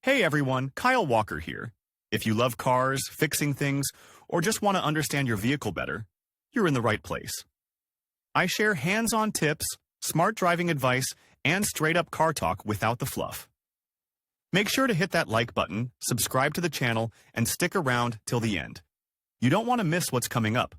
Hey everyone, Kyle Walker here. If you love cars, fixing things, or just want to understand your vehicle better, you're in the right place. I share hands-on tips, smart driving advice, and straight-up car talk without the fluff. Make sure to hit that like button, subscribe to the channel, and stick around till the end. You don't want to miss what's coming up.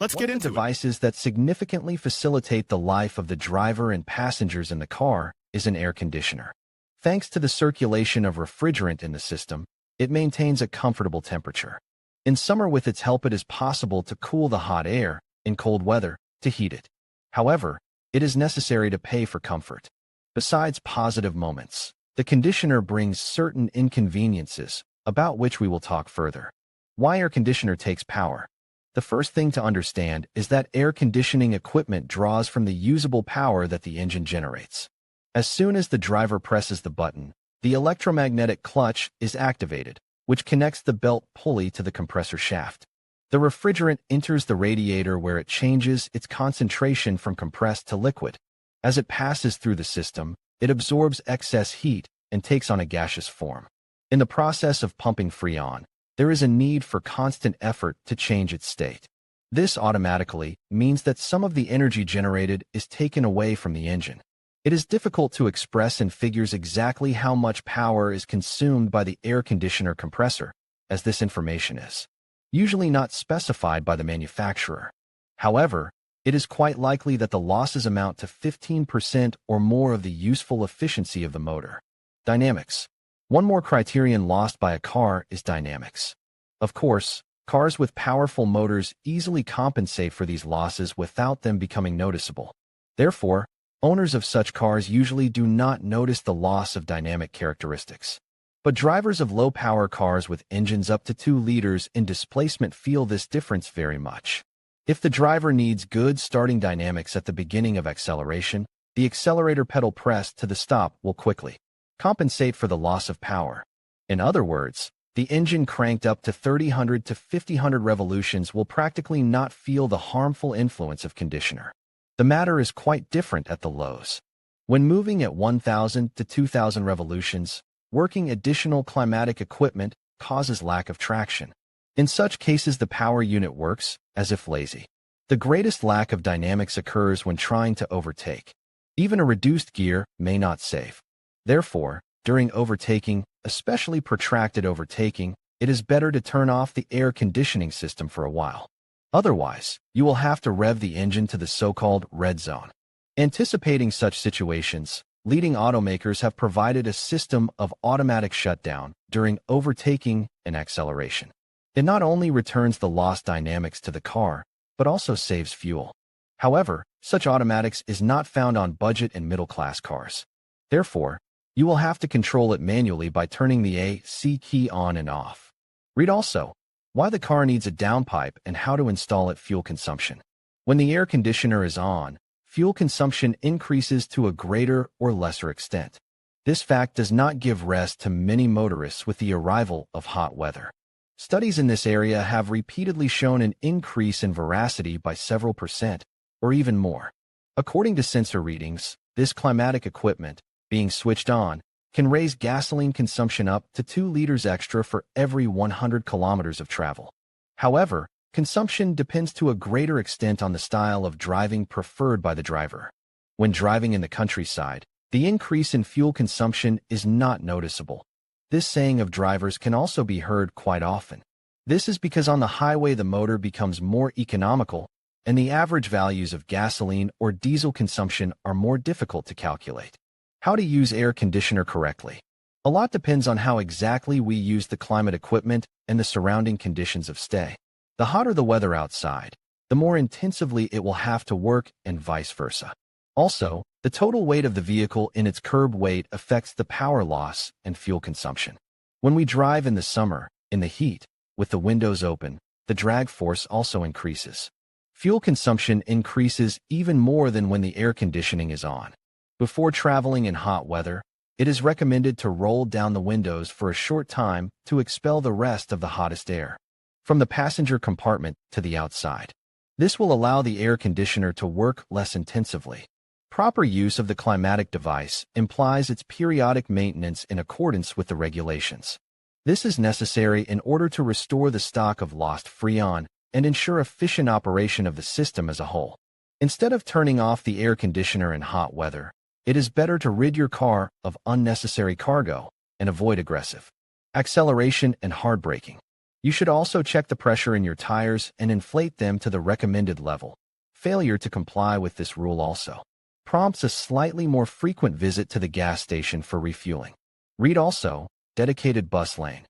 Let's get into it. Devices that significantly facilitate the life of the driver and passengers in the car is an air conditioner. Thanks to the circulation of refrigerant in the system, it maintains a comfortable temperature. In summer, with its help, it is possible to cool the hot air, in cold weather, to heat it. However, it is necessary to pay for comfort. Besides positive moments, the conditioner brings certain inconveniences, about which we will talk further. Why air conditioner takes power? The first thing to understand is that air conditioning equipment draws from the usable power that the engine generates. As soon as the driver presses the button, the electromagnetic clutch is activated, which connects the belt pulley to the compressor shaft. The refrigerant enters the radiator where it changes its concentration from compressed to liquid. As it passes through the system, it absorbs excess heat and takes on a gaseous form. In the process of pumping Freon, there is a need for constant effort to change its state. This automatically means that some of the energy generated is taken away from the engine. It is difficult to express in figures exactly how much power is consumed by the air conditioner compressor, as this information is usually not specified by the manufacturer. However, it is quite likely that the losses amount to 15% or more of the useful efficiency of the motor. Dynamics. One more criterion lost by a car is dynamics. Of course, cars with powerful motors easily compensate for these losses without them becoming noticeable. Therefore, owners of such cars usually do not notice the loss of dynamic characteristics. But drivers of low-power cars with engines up to 2 liters in displacement feel this difference very much. If the driver needs good starting dynamics at the beginning of acceleration, the accelerator pedal pressed to the stop will quickly compensate for the loss of power. In other words, the engine cranked up to 300 to 500 revolutions will practically not feel the harmful influence of conditioner. The matter is quite different at the lows. When moving at 1,000 to 2,000 revolutions, working additional climatic equipment causes lack of traction. In such cases, the power unit works as if lazy. The greatest lack of dynamics occurs when trying to overtake. Even a reduced gear may not save. Therefore, during overtaking, especially protracted overtaking, it is better to turn off the air conditioning system for a while. Otherwise, you will have to rev the engine to the so-called red zone. Anticipating such situations, leading automakers have provided a system of automatic shutdown during overtaking and acceleration. It not only returns the lost dynamics to the car, but also saves fuel. However, such automatics is not found on budget and middle-class cars. Therefore, you will have to control it manually by turning the AC key on and off. Read also why the car needs a downpipe and how to install it. Fuel consumption. When the air conditioner is on, fuel consumption increases to a greater or lesser extent. This fact does not give rest to many motorists with the arrival of hot weather. Studies in this area have repeatedly shown an increase in veracity by several percent, or even more. According to sensor readings, this climatic equipment, being switched on, can raise gasoline consumption up to 2 liters extra for every 100 kilometers of travel. However, consumption depends to a greater extent on the style of driving preferred by the driver. When driving in the countryside, the increase in fuel consumption is not noticeable. This saying of drivers can also be heard quite often. This is because on the highway the motor becomes more economical, and the average values of gasoline or diesel consumption are more difficult to calculate. How to use air conditioner correctly. A lot depends on how exactly we use the climate equipment and the surrounding conditions of stay. The hotter the weather outside, the more intensively it will have to work, and vice versa. Also, the total weight of the vehicle in its curb weight affects the power loss and fuel consumption. When we drive in the summer, in the heat, with the windows open, the drag force also increases. Fuel consumption increases even more than when the air conditioning is on. Before traveling in hot weather, it is recommended to roll down the windows for a short time to expel the rest of the hottest air from the passenger compartment to the outside. This will allow the air conditioner to work less intensively. Proper use of the climatic device implies its periodic maintenance in accordance with the regulations. This is necessary in order to restore the stock of lost Freon and ensure efficient operation of the system as a whole. Instead of turning off the air conditioner in hot weather, it is better to rid your car of unnecessary cargo and avoid aggressive acceleration and hard braking. You should also check the pressure in your tires and inflate them to the recommended level. Failure to comply with this rule also prompts a slightly more frequent visit to the gas station for refueling. Read also, dedicated bus lane.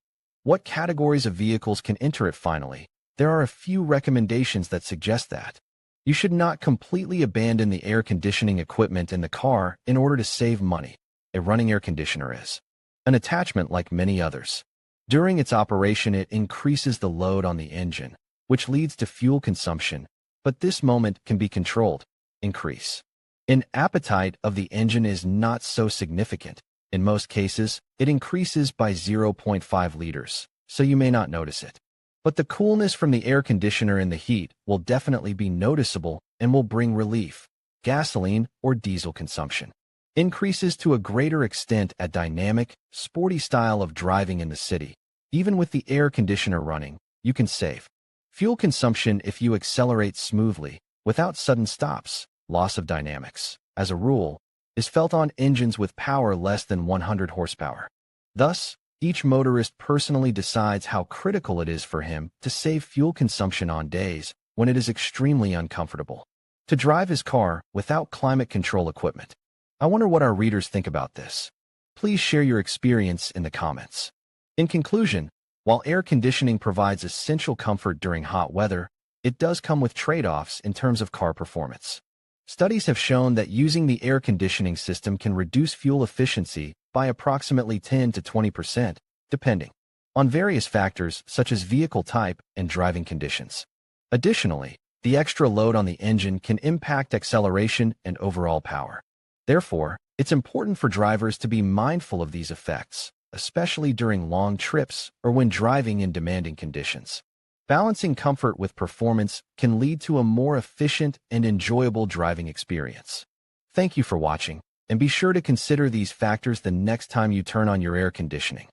What categories of vehicles can enter it finally? There are a few recommendations that suggest that you should not completely abandon the air conditioning equipment in the car in order to save money. A running air conditioner is an attachment like many others. During its operation, it increases the load on the engine, which leads to fuel consumption, but this moment can be controlled. Increase in appetite of the engine is not so significant. In most cases, it increases by 0.5 liters, so you may not notice it. But the coolness from the air conditioner in the heat will definitely be noticeable and will bring relief. Gasoline or diesel consumption increases to a greater extent at dynamic, sporty style of driving in the city. Even with the air conditioner running, you can save fuel consumption if you accelerate smoothly, without sudden stops. Loss of dynamics, as a rule, is felt on engines with power less than 100 horsepower. Thus, each motorist personally decides how critical it is for him to save fuel consumption on days when it is extremely uncomfortable to drive his car without climate control equipment. I wonder what our readers think about this. Please share your experience in the comments. In conclusion, while air conditioning provides essential comfort during hot weather, it does come with trade-offs in terms of car performance. Studies have shown that using the air conditioning system can reduce fuel efficiency by approximately 10 to 20%, depending on various factors such as vehicle type and driving conditions. Additionally, the extra load on the engine can impact acceleration and overall power. Therefore, it's important for drivers to be mindful of these effects, especially during long trips or when driving in demanding conditions. Balancing comfort with performance can lead to a more efficient and enjoyable driving experience. Thank you for watching, and be sure to consider these factors the next time you turn on your air conditioning.